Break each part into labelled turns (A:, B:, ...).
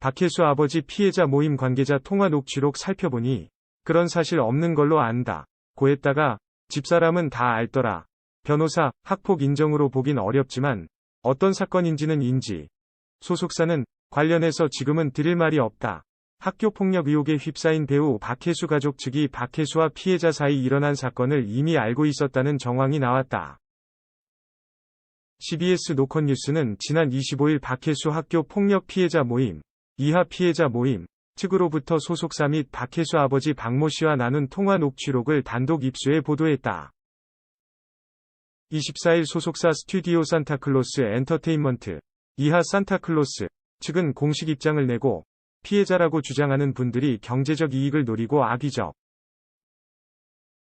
A: 박혜수 아버지 피해자 모임 관계자 통화 녹취록 살펴보니 그런 사실 없는 걸로 안다. 고 했다가 집사람은 다 알더라. 변호사, 학폭 인정으로 보긴 어렵지만 어떤 사건인지는 인지. 소속사는 관련해서 지금은 드릴 말이 없다. 학교폭력 의혹에 휩싸인 배우 박혜수 가족 측이 박혜수와 피해자 사이 일어난 사건을 이미 알고 있었다는 정황이 나왔다. CBS 노컷뉴스는 지난 25일 박혜수 학교폭력 피해자 모임, 이하 피해자 모임 측으로부터 소속사 및 박혜수 아버지 박모 씨와 나눈 통화 녹취록을 단독 입수해 보도했다. 24일 소속사 스튜디오 산타클로스 엔터테인먼트, 이하 산타클로스 측은 공식 입장을 내고 피해자라고 주장하는 분들이 경제적 이익을 노리고 악의적,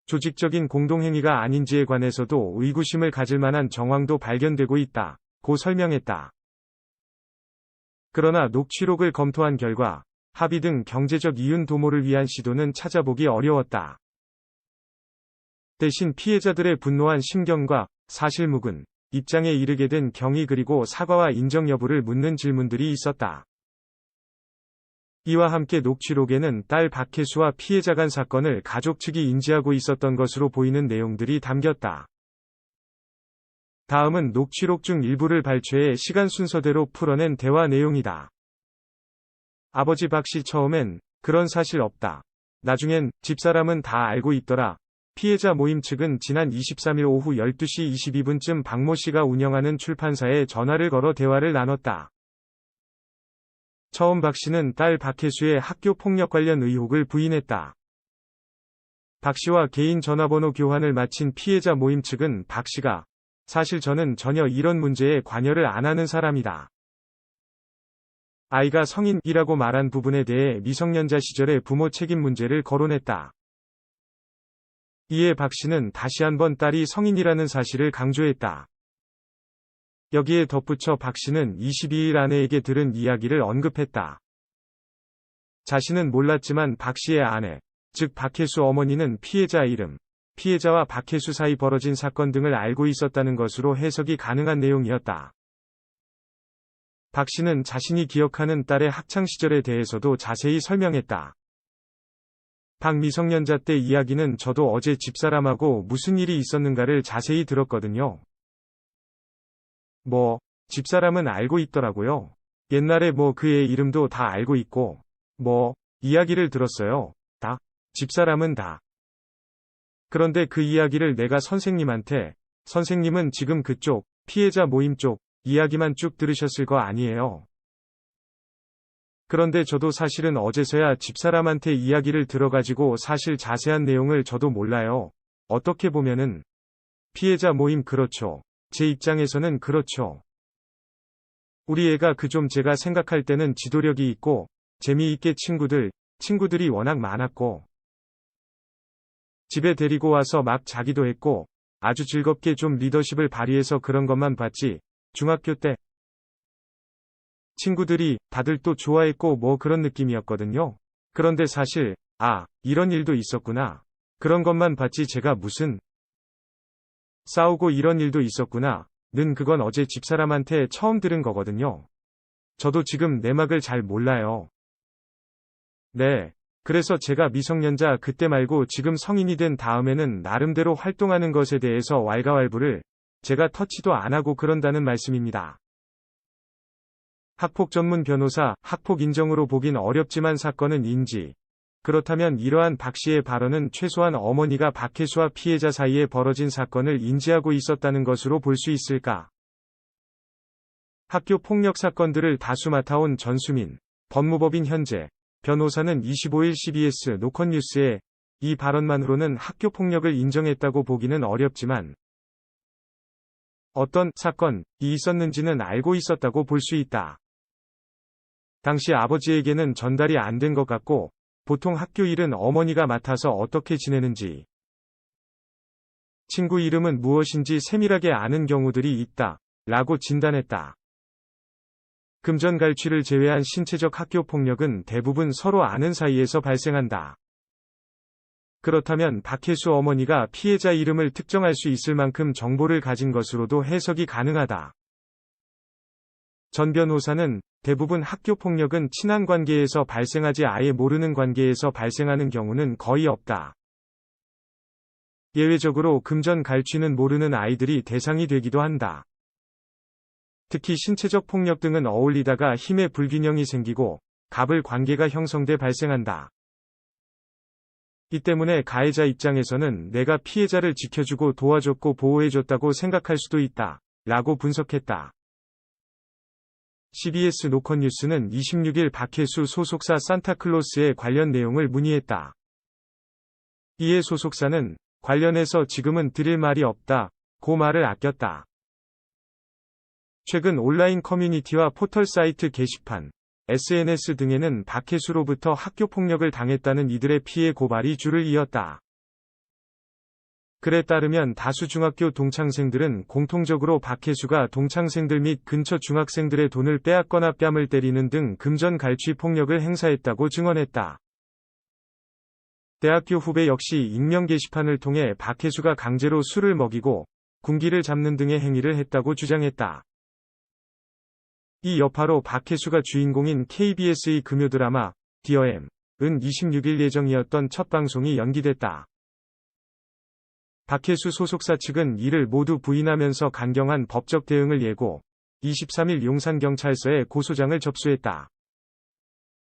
A: 조직적인 공동행위가 아닌지에 관해서도 의구심을 가질 만한 정황도 발견되고 있다. 고 설명했다. 그러나 녹취록을 검토한 결과 합의 등 경제적 이윤 도모를 위한 시도는 찾아보기 어려웠다. 대신 피해자들의 분노한 심경과 사실무근 입장에 이르게 된 경위 그리고 사과와 인정 여부를 묻는 질문들이 있었다. 이와 함께 녹취록에는 딸 박혜수와 피해자 간 사건을 가족 측이 인지하고 있었던 것으로 보이는 내용들이 담겼다. 다음은 녹취록 중 일부를 발췌해 시간 순서대로 풀어낸 대화 내용이다. 아버지 박 씨 처음엔 그런 사실 없다. 나중엔 집사람은 다 알고 있더라. 피해자 모임 측은 지난 23일 오후 12시 22분쯤 박모 씨가 운영하는 출판사에 전화를 걸어 대화를 나눴다. 처음 박 씨는 딸 박혜수의 학교 폭력 관련 의혹을 부인했다. 박 씨와 개인 전화번호 교환을 마친 피해자 모임 측은 박 씨가 사실 저는 전혀 이런 문제에 관여를 안 하는 사람이다. 아이가 성인이라고 말한 부분에 대해 미성년자 시절의 부모 책임 문제를 거론했다. 이에 박 씨는 다시 한번 딸이 성인이라는 사실을 강조했다. 여기에 덧붙여 박 씨는 22일 아내에게 들은 이야기를 언급했다. 자신은 몰랐지만 박 씨의 아내, 즉 박혜수 어머니는 피해자 이름, 피해자와 박혜수 사이 벌어진 사건 등을 알고 있었다는 것으로 해석이 가능한 내용이었다. 박 씨는 자신이 기억하는 딸의 학창시절에 대해서도 자세히 설명했다. 박 미성년자 때 이야기는 저도 어제 집사람하고 무슨 일이 있었는가를 자세히 들었거든요. 집사람은 알고 있더라고요. 옛날에 그 애 이름도 다 알고 있고, 이야기를 들었어요. 다. 집사람은 다. 그런데 그 이야기를 내가 선생님한테, 선생님은 지금 그쪽, 피해자 모임 쪽, 이야기만 쭉 들으셨을 거 아니에요. 그런데 저도 사실은 어제서야 집사람한테 이야기를 들어가지고 사실 자세한 내용을 저도 몰라요. 어떻게 보면은, 피해자 모임 그렇죠. 제 입장에서는 그렇죠. 우리 애가 제가 생각할 때는 지도력이 있고, 재미있게 친구들이 워낙 많았고, 집에 데리고 와서 막 자기도 했고, 아주 즐겁게 좀 리더십을 발휘해서 그런 것만 봤지, 중학교 때. 친구들이 다들 또 좋아했고 그런 느낌이었거든요. 그런데 사실, 이런 일도 있었구나. 그런 것만 봤지 제가 무슨 싸우고 이런 일도 있었구나. 그건 어제 집사람한테 처음 들은 거거든요. 저도 지금 내막을 잘 몰라요. 네. 그래서 제가 미성년자 그때 말고 지금 성인이 된 다음에는 나름대로 활동하는 것에 대해서 왈가왈부를 제가 터치도 안 하고 그런다는 말씀입니다. 학폭 전문 변호사, 학폭 인정으로 보긴 어렵지만 사건은 인지. 그렇다면 이러한 박 씨의 발언은 최소한 어머니가 박혜수와 피해자 사이에 벌어진 사건을 인지하고 있었다는 것으로 볼 수 있을까? 학교 폭력 사건들을 다수 맡아온 전수민, 법무법인 현재, 변호사는 25일 CBS 노컷뉴스에 이 발언만으로는 학교 폭력을 인정했다고 보기는 어렵지만 어떤 사건이 있었는지는 알고 있었다고 볼 수 있다. 당시 아버지에게는 전달이 안 된 것 같고 보통 학교 일은 어머니가 맡아서 어떻게 지내는지 친구 이름은 무엇인지 세밀하게 아는 경우들이 있다 라고 진단했다. 금전 갈취를 제외한 신체적 학교 폭력은 대부분 서로 아는 사이에서 발생한다. 그렇다면 박혜수 어머니가 피해자 이름을 특정할 수 있을 만큼 정보를 가진 것으로도 해석이 가능하다. 전 변호사는 대부분 학교 폭력은 친한 관계에서 발생하지 아예 모르는 관계에서 발생하는 경우는 거의 없다. 예외적으로 금전 갈취는 모르는 아이들이 대상이 되기도 한다. 특히 신체적 폭력 등은 어울리다가 힘의 불균형이 생기고 갑을 관계가 형성돼 발생한다. 이 때문에 가해자 입장에서는 내가 피해자를 지켜주고 도와줬고 보호해줬다고 생각할 수도 있다. 라고 분석했다. CBS 노컷뉴스는 26일 박혜수 소속사 산타클로스의 관련 내용을 문의했다. 이에 소속사는 관련해서 지금은 드릴 말이 없다. 고 말을 아꼈다. 최근 온라인 커뮤니티와 포털 사이트 게시판, SNS 등에는 박혜수로부터 학교폭력을 당했다는 이들의 피해 고발이 줄을 이었다. 글에 따르면 다수 중학교 동창생들은 공통적으로 박혜수가 동창생들 및 근처 중학생들의 돈을 빼앗거나 뺨을 때리는 등 금전 갈취 폭력을 행사했다고 증언했다. 대학교 후배 역시 익명 게시판을 통해 박혜수가 강제로 술을 먹이고 군기를 잡는 등의 행위를 했다고 주장했다. 이 여파로 박혜수가 주인공인 KBS의 금요 드라마 디어엠은 26일 예정이었던 첫 방송이 연기됐다. 박혜수 소속사 측은 이를 모두 부인하면서 강경한 법적 대응을 예고 23일 용산경찰서에 고소장을 접수했다.